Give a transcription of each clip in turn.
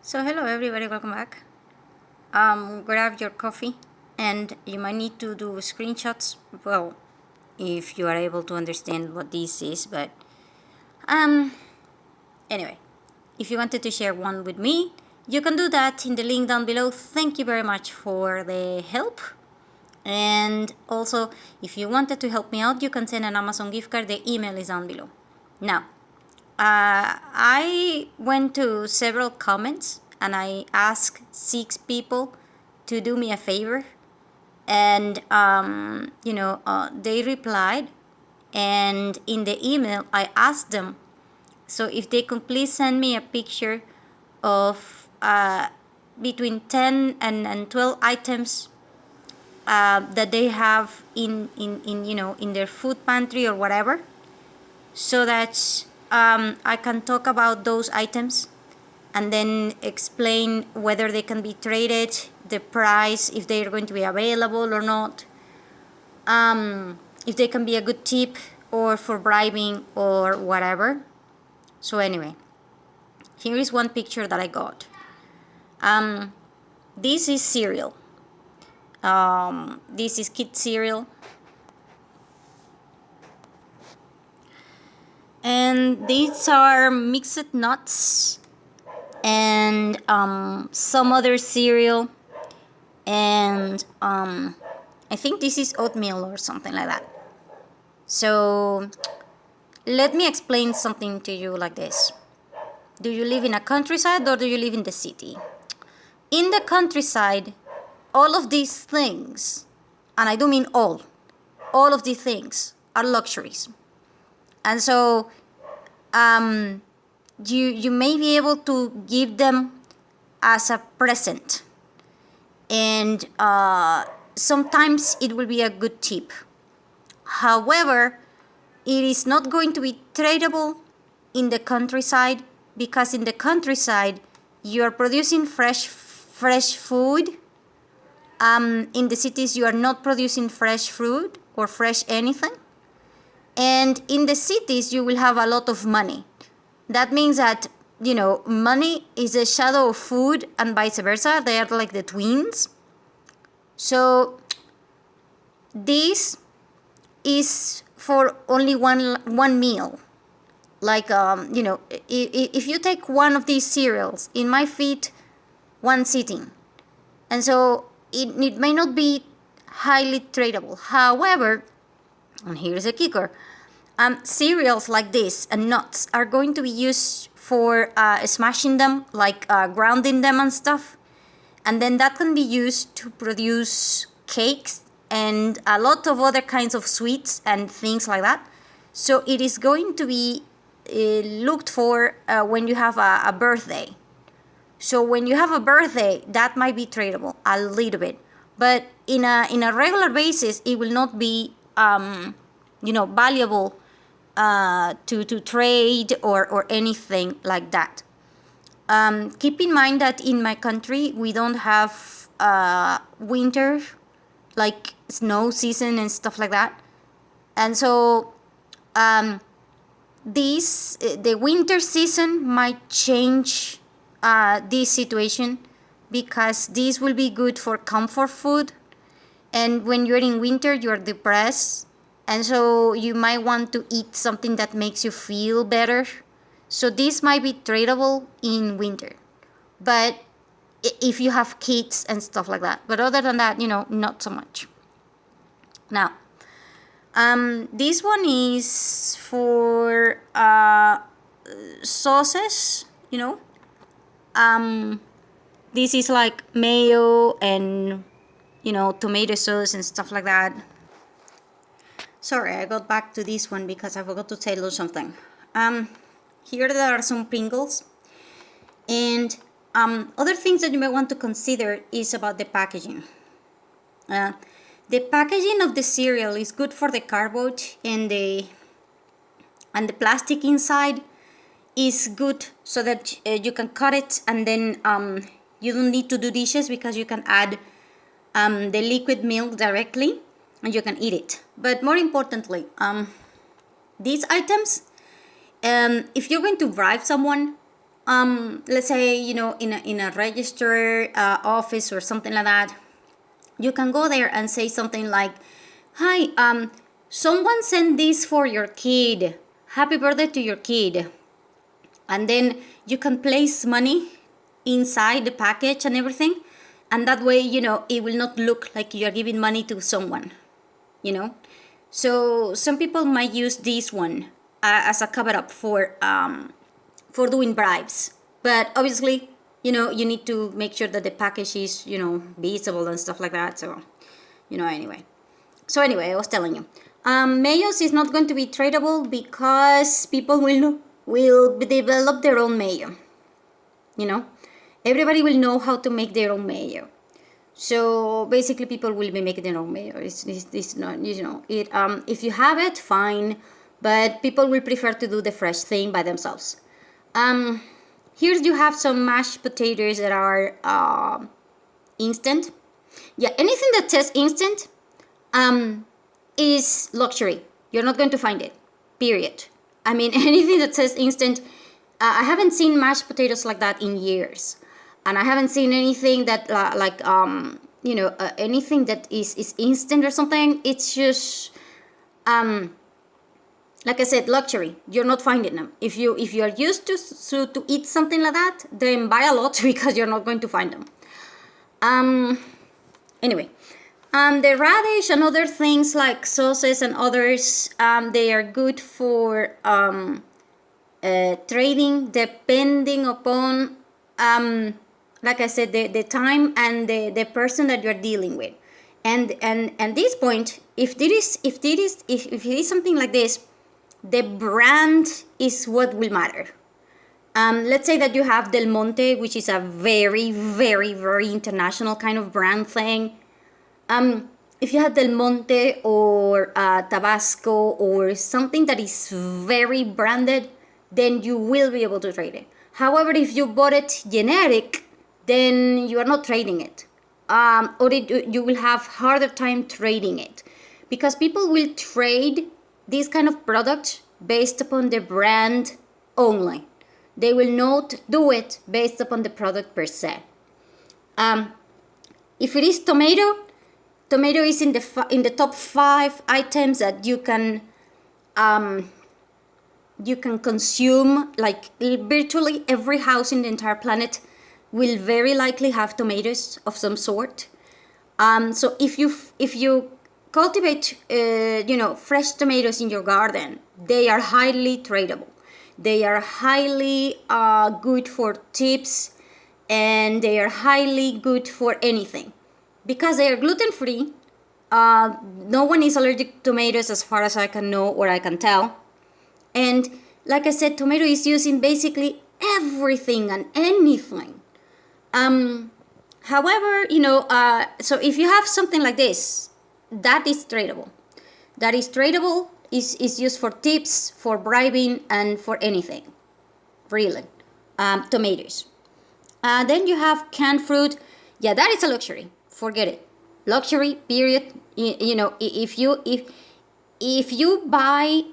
So hello everybody, welcome back. Grab your coffee and you might need to do screenshots, well, if you are able to understand what this is, but anyway, if you wanted to share one with me, you can do that in the link down below. Thank you very much for the help. And also, if you wanted to help me out, you can send an Amazon gift card. The email is down below. Now, I went to several comments and I asked 6 people to do me a favor, and they replied, and in the email I asked them so if they could please send me a picture of between 10 and 12 items that they have in their food pantry or whatever, so that I can talk about those items and then explain whether they can be traded, the price, if they're going to be available or not, if they can be a good tip or for bribing or whatever. So anyway, here is one picture that I got. This is cereal. This is kid cereal. And these are mixed nuts and some other cereal, and I think this is oatmeal or something like that. So let me explain something to you like this. Do you live in a countryside or do you live in the city? In the countryside, all of these things, and I do mean all of these things are luxuries. And so you may be able to give them as a present, and sometimes it will be a good tip. However, it is not going to be tradable in the countryside, because in the countryside you are producing fresh food. In the cities you are not producing fresh fruit or fresh anything. And in the cities, you will have a lot of money. That means that, money is a shadow of food and vice versa. They are like the twins. So this is for only one meal. Like, if you take one of these cereals, it might fit one sitting. And so it may not be highly tradable. However, and here's a kicker. Cereals like this and nuts are going to be used for smashing them, like grounding them and stuff. And then that can be used to produce cakes and a lot of other kinds of sweets and things like that. So it is going to be looked for when you have a birthday. So when you have a birthday, that might be tradable a little bit. But in a regular basis, it will not be valuable to trade or anything like that. Keep in mind that in my country we don't have winter, like snow season and stuff like that, and so the winter season might change this situation, because this will be good for comfort food, and when you're in winter you're depressed, and so you might want to eat something that makes you feel better. So this might be tradable in winter, but if you have kids and stuff like that. But other than that, not so much. Now, this one is for sauces, this is like mayo and, tomato sauce and stuff like that. Sorry, I got back to this one because I forgot to tell you something. Here there are some Pringles. And other things that you may want to consider is about the packaging. The packaging of the cereal is good for the cardboard, and the plastic inside is good so that you can cut it, and then you don't need to do dishes, because you can add the liquid milk directly and you can eat it. But more importantly, these items, if you're going to bribe someone, let's say, in a register office or something like that, you can go there and say something like, hi, someone sent this for your kid. Happy birthday to your kid. And then you can place money inside the package and everything. And that way, it will not look like you're giving money to someone, So some people might use this one as a cover up for doing bribes. But obviously, you need to make sure that the package is, visible and stuff like that. So, anyway. So anyway, I was telling you. Mayos is not going to be tradable because people will develop their own mayo. Everybody will know how to make their own mayo. So basically, people will be making their own mayo. It's not, if you have it, fine. But people will prefer to do the fresh thing by themselves. Here you have some mashed potatoes that are instant. Yeah, anything that says instant is luxury. You're not going to find it, period. I mean, anything that says instant, I haven't seen mashed potatoes like that in years. And I haven't seen anything that anything that is instant or something. It's just, like I said, luxury. You're not finding them. If you are used to eat something like that, then buy a lot because you're not going to find them. Anyway, the radish and other things like sauces and others, they are good for trading depending upon, like I said, the time and the person that you're dealing with. And at this point, if it is something like this, the brand is what will matter. Let's say that you have Del Monte, which is a very, very, very international kind of brand thing. If you have Del Monte or Tabasco or something that is very branded, then you will be able to trade it. However, if you bought it generic, then you are not trading it. Or you will have harder time trading it. Because people will trade this kind of product based upon the brand only. They will not do it based upon the product per se. If it is tomato is in the top 5 items that you can consume. Like virtually every house in the entire planet will very likely have tomatoes of some sort. So if you cultivate fresh tomatoes in your garden, they are highly tradable. They are highly good for tips, and they are highly good for anything because they are gluten-free. No one is allergic to tomatoes as far as I can know or I can tell. And like I said, tomato is used in basically everything and anything. However, so if you have something like this, that is tradable. That is tradable, is used for tips, for bribing, and for anything. Really. Tomatoes. Then you have canned fruit. Yeah, that is a luxury. Forget it. Luxury, period. If you buy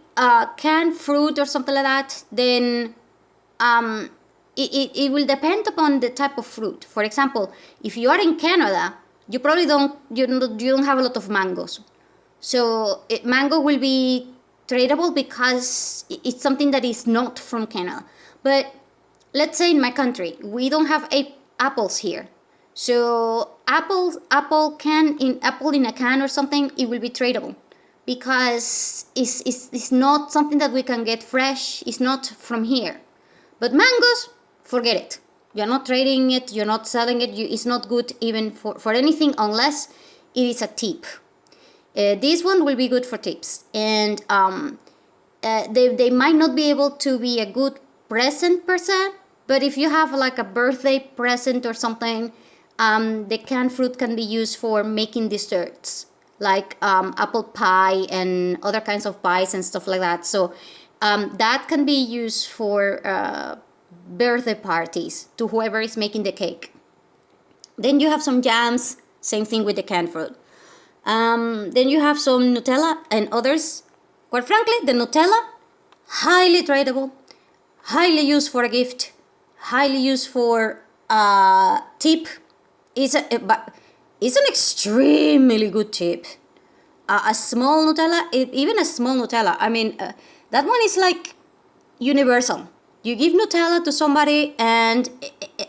canned fruit or something like that, then it will depend upon the type of fruit. For example, if you are in Canada, you probably don't have a lot of mangoes. So mango will be tradable because it's something that is not from Canada. But let's say in my country, we don't have apples here. So apple in a can or something, it will be tradable because it's not something that we can get fresh. It's not from here. But mangoes, forget it. You're not trading it. You're not selling it. It's not good even for anything unless it is a tip. This one will be good for tips. And they might not be able to be a good present per se. But if you have like a birthday present or something, the canned fruit can be used for making desserts. Like apple pie and other kinds of pies and stuff like that. So that can be used for birthday parties to whoever is making the cake. Then you have some jams, same thing with the canned fruit. Then you have some Nutella and others. Quite frankly, the Nutella, highly tradable, highly used for a gift, highly used for tip. But it's an extremely good tip. A small Nutella, even a small Nutella. I mean, that one is like universal. You give Nutella to somebody, and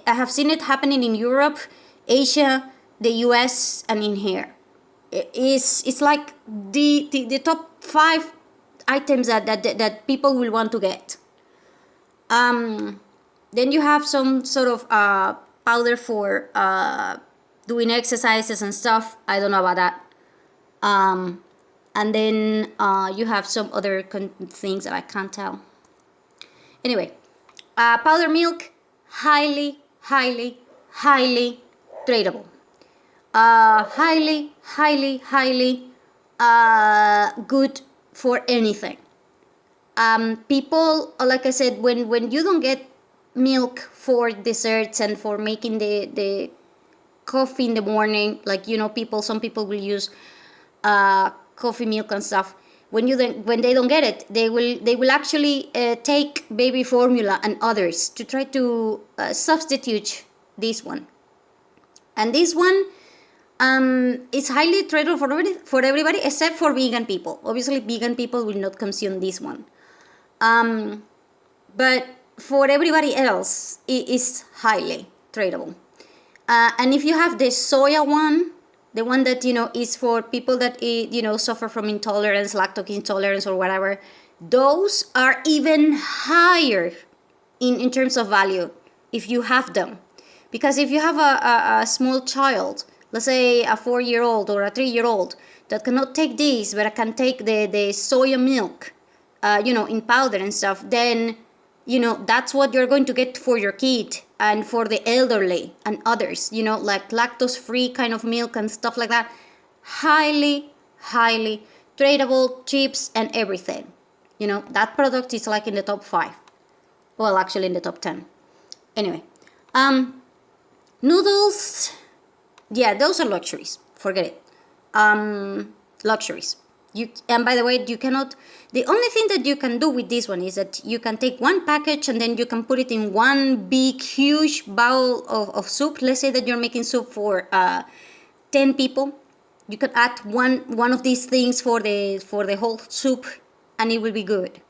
I have seen it happening in Europe, Asia, the US, and in here. It's like the top 5 items that people will want to get. Then you have some sort of powder for doing exercises and stuff. I don't know about that. And then you have some other things that I can't tell. Anyway, powder milk, highly, highly, highly tradable. Highly, highly, highly good for anything. People, like I said, when you don't get milk for desserts and for making the coffee in the morning, like, you know, some people will use coffee milk and stuff. When they don't get it, they will actually take baby formula and others to try to substitute this one. And this one is highly tradable for everybody except for vegan people. Obviously, vegan people will not consume this one. But for everybody else, it is highly tradable. And if you have the soya one, the one that, you know, is for people that, you know, suffer from intolerance, lactose intolerance or whatever, those are even higher in terms of value if you have them. Because if you have a small child, let's say a 4-year-old or a 3-year-old that cannot take this, but can take the soya milk, you know, in powder and stuff, then, you know, that's what you're going to get for your kid and for the elderly and others, you know, like lactose-free kind of milk and stuff like that. Highly, highly tradable, chips and everything. You know, that product is like in the top 5. Well, actually in the top 10. Anyway, noodles, yeah, those are luxuries. Forget it. Luxuries. And by the way, you cannot, the only thing that you can do with this one is that you can take one package and then you can put it in one big, huge bowl of soup. Let's say that you're making soup for 10 people. You can add one of these things for the whole soup, and it will be good.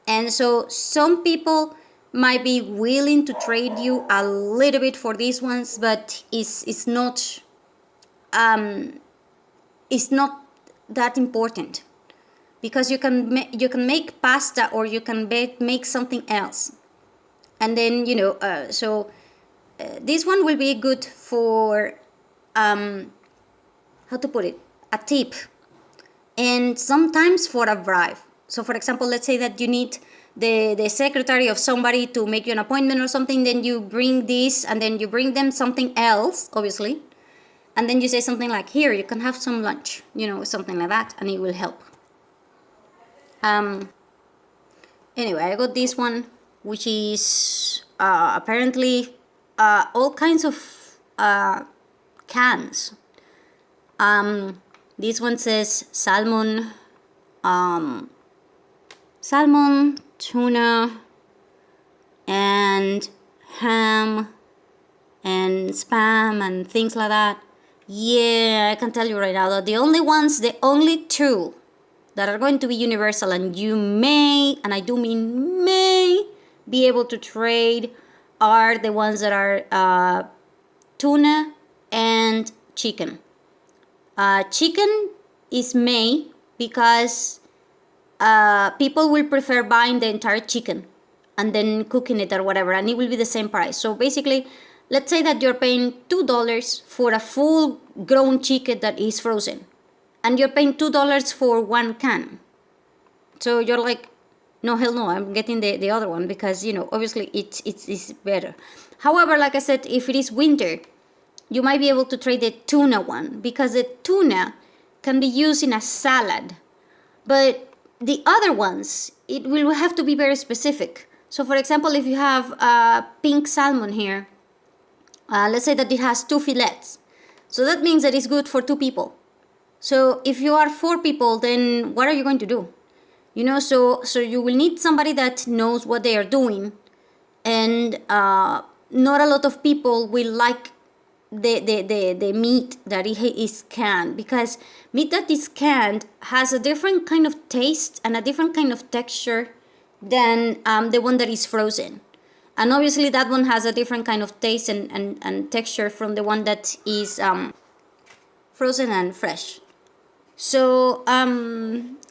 And so some people might be willing to trade you a little bit for these ones, but it's not that important, because you can make pasta or you can make something else, and then, you know, this one will be good for how to put it, a tip, and sometimes for a bribe. So for example, let's say that you need the secretary of somebody to make you an appointment or something, then you bring this and then you bring them something else, obviously. And then you say something like, here, you can have some lunch, you know, something like that, and it will help. Anyway, I got this one, which is apparently all kinds of cans. This one says salmon, tuna, and ham, and spam, and things like that. Yeah, I can tell you right now that the only 2 that are going to be universal, and you may, and I do mean may, be able to trade are the ones that are tuna and chicken. Chicken is may, because people will prefer buying the entire chicken and then cooking it or whatever, and it will be the same price. So basically, let's say that you're paying $2 for a full grown chicken that is frozen, and you're paying $2 for one can. So you're like, no, hell no, I'm getting the other one, because, you know, obviously it's better. However, like I said, if it is winter, you might be able to trade the tuna one, because the tuna can be used in a salad. But the other ones, it will have to be very specific. So for example, if you have pink salmon here, let's say that it has 2 fillets. So that means that it's good for 2 people. So if you are 4 people, then what are you going to do? You know, so you will need somebody that knows what they are doing, and not a lot of people will like the meat that is canned, because meat that is canned has a different kind of taste and a different kind of texture than the one that is frozen. And obviously that one has a different kind of taste and texture from the one that is frozen and fresh. So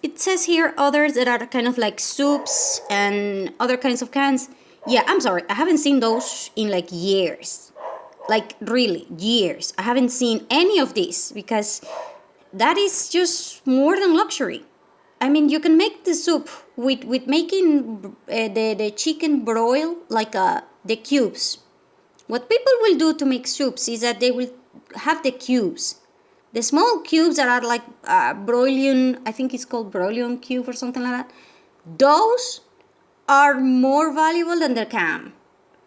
it says here others that are kind of like soups and other kinds of cans. Yeah, I'm sorry, I haven't seen those in like years. Like really, years. I haven't seen any of these, because that is just more than luxury. I mean, you can make the soup with making the chicken broil, like the cubes. What people will do to make soups is that they will have the cubes. The small cubes that are like broilion, I think it's called broilion cube or something like that. Those are more valuable than the can.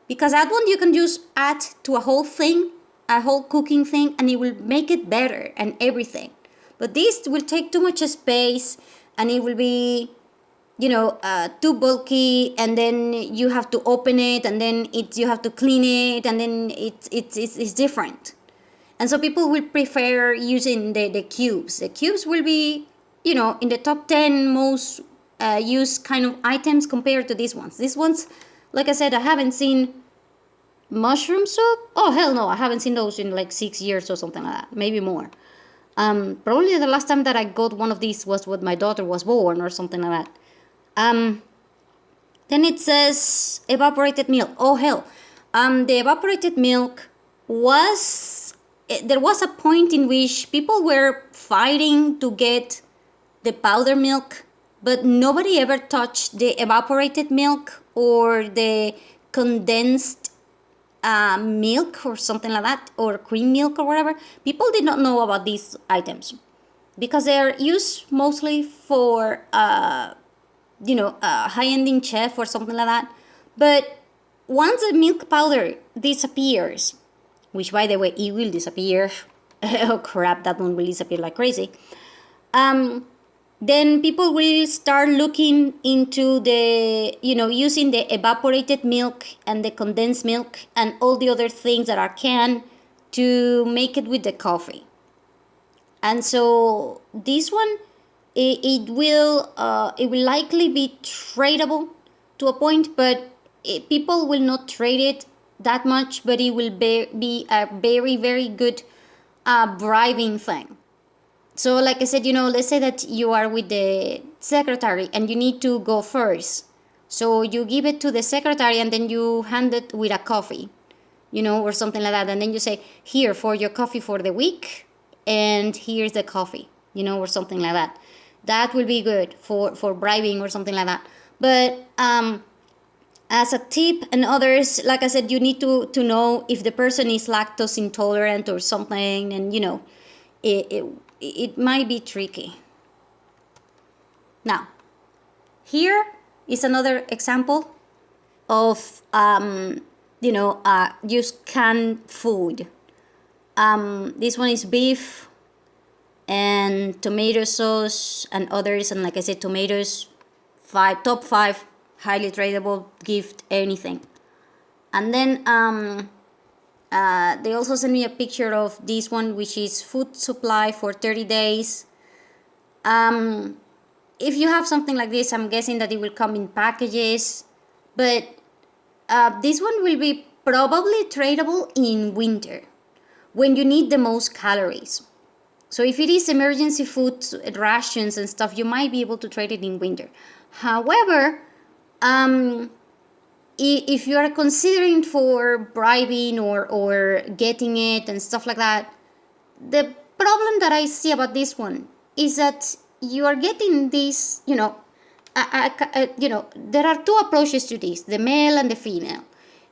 Because that one you can just add to a whole thing, a whole cooking thing, and it will make it better and everything. But this will take too much space, and it will be, too bulky, and then you have to open it, and then you have to clean it, and then it's different. And so people will prefer using the cubes. The cubes will be, in the top 10 most used kind of items compared to these ones. These ones, like I said, I haven't seen mushroom soup. Oh, hell no, I haven't seen those in like 6 years or something like that, maybe more. Probably the last time that I got one of these was when my daughter was born or something like that. Then it says evaporated milk. Oh, hell. The evaporated milk there was a point in which people were fighting to get the powder milk, but nobody ever touched the evaporated milk or the condensed milk or something like that, or cream milk or whatever. People did not know about these items because they are used mostly for high-ending chef or something like that. But once the milk powder disappears, which by the way it will disappear, oh crap, that one will disappear like crazy, then people will start looking into using the evaporated milk and the condensed milk and all the other things that are canned to make it with the coffee. And so this one, it will likely be tradable to a point, but people will not trade it that much, but it will be a very, very good bribing thing. So like I said, let's say that you are with the secretary and you need to go first. So you give it to the secretary and then you hand it with a coffee, or something like that. And then you say, here for your coffee for the week, and here's the coffee, or something like that. That will be good for bribing or something like that. But as a tip and others, like I said, you need to know if the person is lactose intolerant or something, and it might be tricky. Now, here is another example of just canned food. This one is beef and tomato sauce and others, and like I said, tomatoes, top 5, highly tradable, gift, anything. And then they also sent me a picture of this one, which is food supply for 30 days. If you have something like this, I'm guessing that it will come in packages, but this one will be probably tradable in winter when you need the most calories. So if it is emergency food rations and stuff, you might be able to trade it in winter. However, if you are considering for bribing or getting it and stuff like that, the problem that I see about this one is that you are getting this, there are two approaches to this, the male and the female.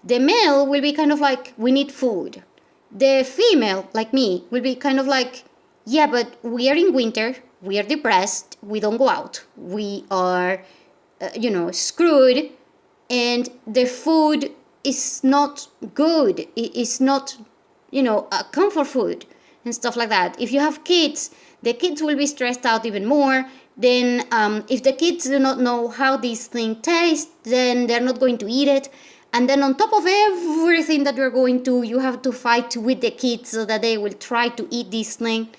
The male will be kind of like, we need food. The female, like me, will be kind of like, yeah, but we are in winter, we are depressed, we don't go out, we are, screwed, and the food is not good, it's not, a comfort food and stuff like that. If you have kids, the kids will be stressed out even more. Then if the kids do not know how this thing tastes, then they're not going to eat it. And then on top of everything that you're going to, you have to fight with the kids so that they will try to eat this thing.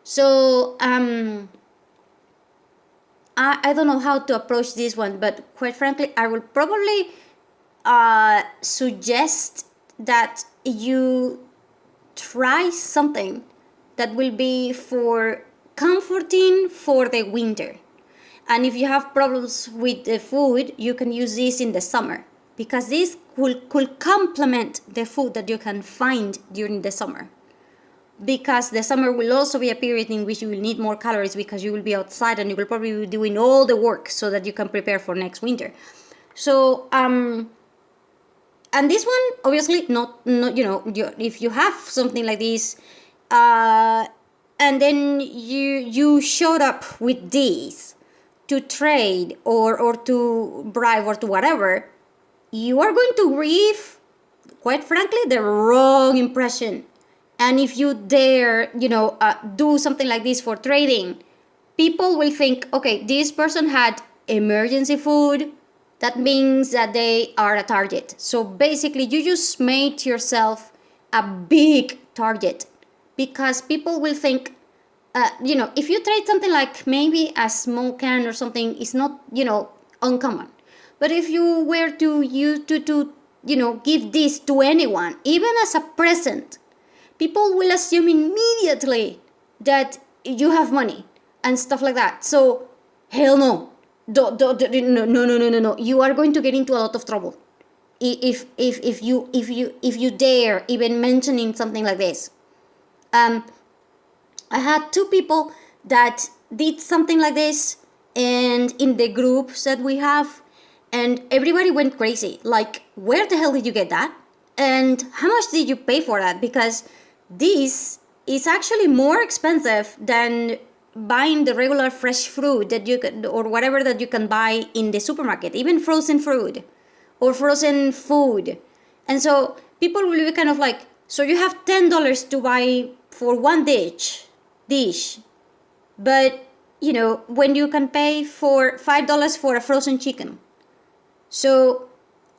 So I don't know how to approach this one, but quite frankly, I will probably suggest that you try something that will be for comforting for the winter. And if you have problems with the food, you can use this in the summer, because this could complement the food that you can find during the summer. Because the summer will also be a period in which you will need more calories, because you will be outside and you will probably be doing all the work so that you can prepare for next winter. So and this one, obviously, not if you have something like this, and then you showed up with this to trade or to bribe or to whatever, you are going to give, quite frankly, the wrong impression. And if you dare, do something like this for trading, people will think, okay, this person had emergency food. That means that they are a target. So basically, you just made yourself a big target, because people will think, if you trade something like maybe a small can or something, it's not, uncommon. But if you were to give this to anyone, even as a present, people will assume immediately that you have money and stuff like that. So, hell no. No. You are going to get into a lot of trouble if you dare even mentioning something like this. I had two people that did something like this, and in the groups that we have, and everybody went crazy. Like, where the hell did you get that? And how much did you pay for that? Because this is actually more expensive than buying the regular fresh fruit that you can, or whatever that you can buy in the supermarket, even frozen fruit or frozen food. And so people will be kind of like, so you have $10 to buy for one dish, but when you can pay for $5 for a frozen chicken. So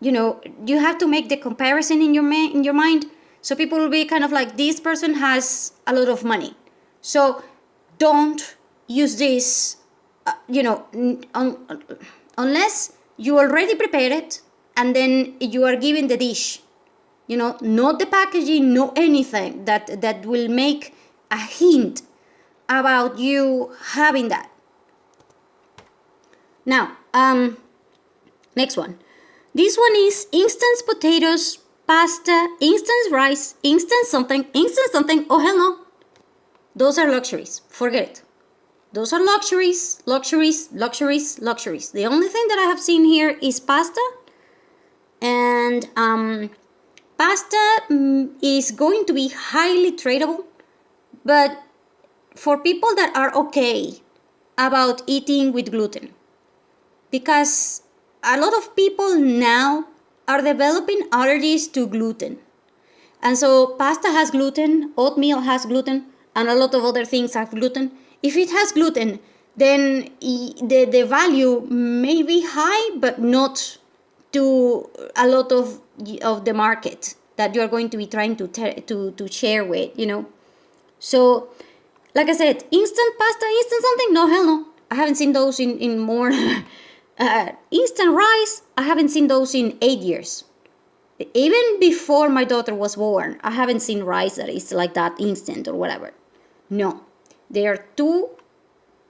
you have to make the comparison in your mind. So people will be kind of like, this person has a lot of money, so don't use this, unless you already prepared it and then you are given the dish. Not the packaging, no anything that will make a hint about you having that. Now, next one. This one is instant potatoes, pasta, instant rice, instant something. Oh, hell no. Those are luxuries. Forget it. Those are luxuries. The only thing that I have seen here is pasta. And pasta is going to be highly tradable. But for people that are okay about eating with gluten. Because a lot of people now are developing allergies to gluten. And so pasta has gluten, oatmeal has gluten, and a lot of other things have gluten. If it has gluten, then the value may be high, but not to a lot of the market that you're going to be trying to share with, So, like I said, instant pasta, instant something, no, hell no. I haven't seen those in more. Instant rice, I haven't seen those in 8 years. Even before my daughter was born, I haven't seen rice that is like that, instant or whatever. No, they are too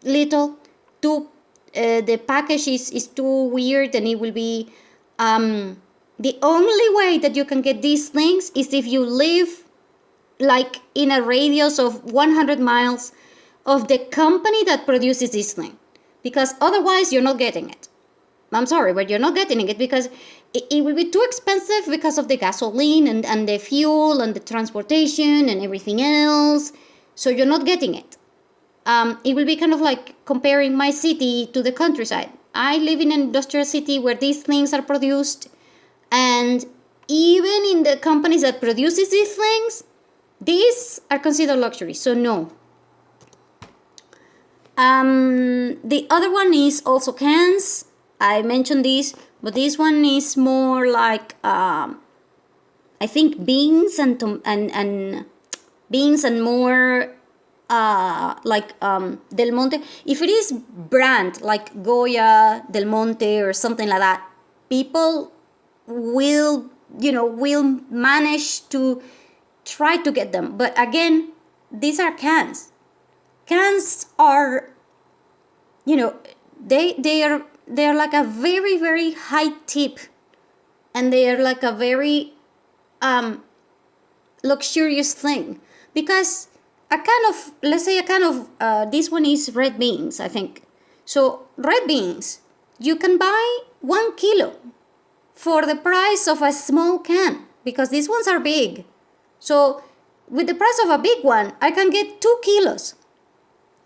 little, the package is too weird, and it will be, the only way that you can get these things is if you live like in a radius of 100 miles of the company that produces this thing, because otherwise you're not getting it. I'm sorry, but you're not getting it, because it will be too expensive because of the gasoline and the fuel and the transportation and everything else. So you're not getting it. It will be kind of like comparing my city to the countryside. I live in an industrial city where these things are produced, and even in the companies that produces these things, these are considered luxury. So no. The other one is also cans. I mentioned this. But this one is more like I think beans and beans and more like Del Monte. If it is brand like Goya, Del Monte, or something like that, people will will manage to try to get them. But again, these are cans. Cans are they're like a very very high tip, and they are like a very luxurious thing, because a can of, let's say a can of this one is red beans, I think. So red beans, you can buy 1 kilo for the price of a small can, because these ones are big. So with the price of a big one, I can get 2 kilos.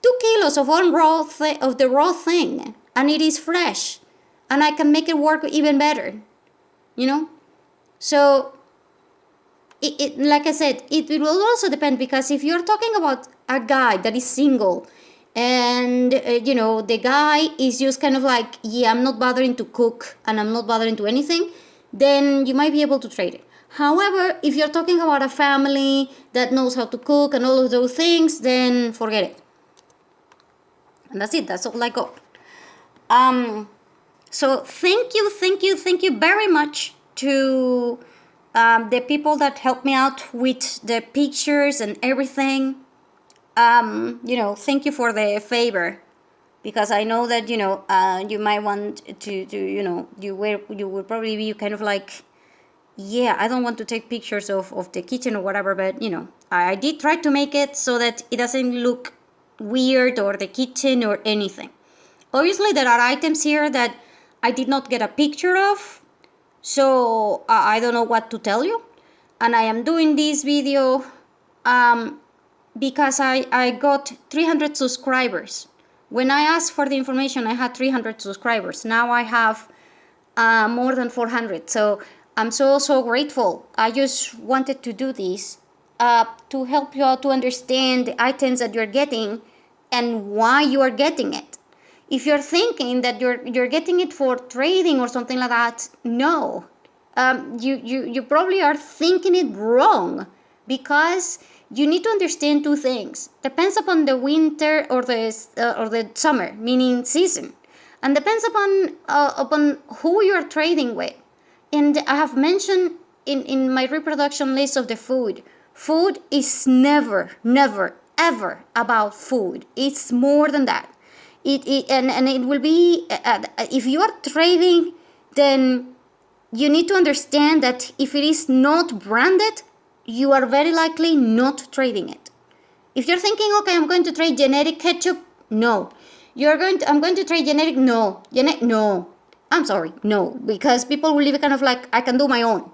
2 kilos of one of the raw thing, and it is fresh, and I can make it work even better, So it like I said, it will also depend, because if you're talking about a guy that is single, and the guy is just kind of like, yeah, I'm not bothering to cook and I'm not bothering to anything, then you might be able to trade it. However, if you're talking about a family that knows how to cook and all of those things, then forget it. And that's it. That's all I got. So thank you very much to the people that helped me out with the pictures and everything. Thank you for the favor, because I know that you might want to you will probably be kind of like, yeah, I don't want to take pictures of the kitchen or whatever, but I did try to make it so that it doesn't look weird, or the kitchen or anything. Obviously there are items here that I did not get a picture of, so I don't know what to tell you. And I am doing this video because I got 300 subscribers. When I asked for the information, I had 300 subscribers. Now I have more than 400. So I'm so grateful. I just wanted to do this to help you out to understand the items that you're getting and why you are getting it. If you're thinking that you're getting it for trading or something like that, no. You probably are thinking it wrong, because you need to understand two things. Depends upon the winter or the summer, meaning season, and depends upon who you're trading with. And I have mentioned in my reproduction list of the food. Food is never ever about food. It's more than that. And it will be if you are trading, then you need to understand that if it is not branded, you are very likely not trading it. If you're thinking, okay, I'm going to trade generic ketchup, no. I'm going to trade generic, no. No. I'm sorry, no. Because people will be kind of like, I can do my own.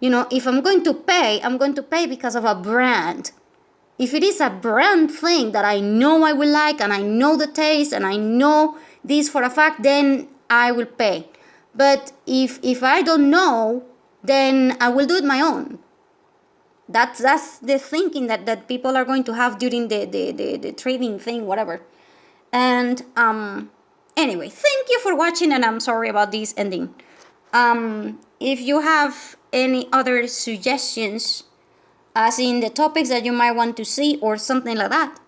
If I'm going to pay because of a brand. If it is a brand thing that I know I will like, and I know the taste, and I know this for a fact, then I will pay. But if I don't know, then I will do it my own. That's the thinking that people are going to have during the trading thing, whatever. And anyway, thank you for watching, and I'm sorry about this ending. If you have any other suggestions, as in the topics that you might want to see or something like that,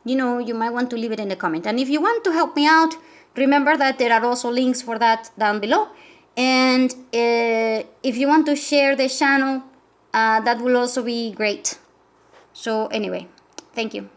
you might want to leave it in the comment. And if you want to help me out, remember that there are also links for that down below. And if you want to share the channel, that will also be great. So anyway, thank you.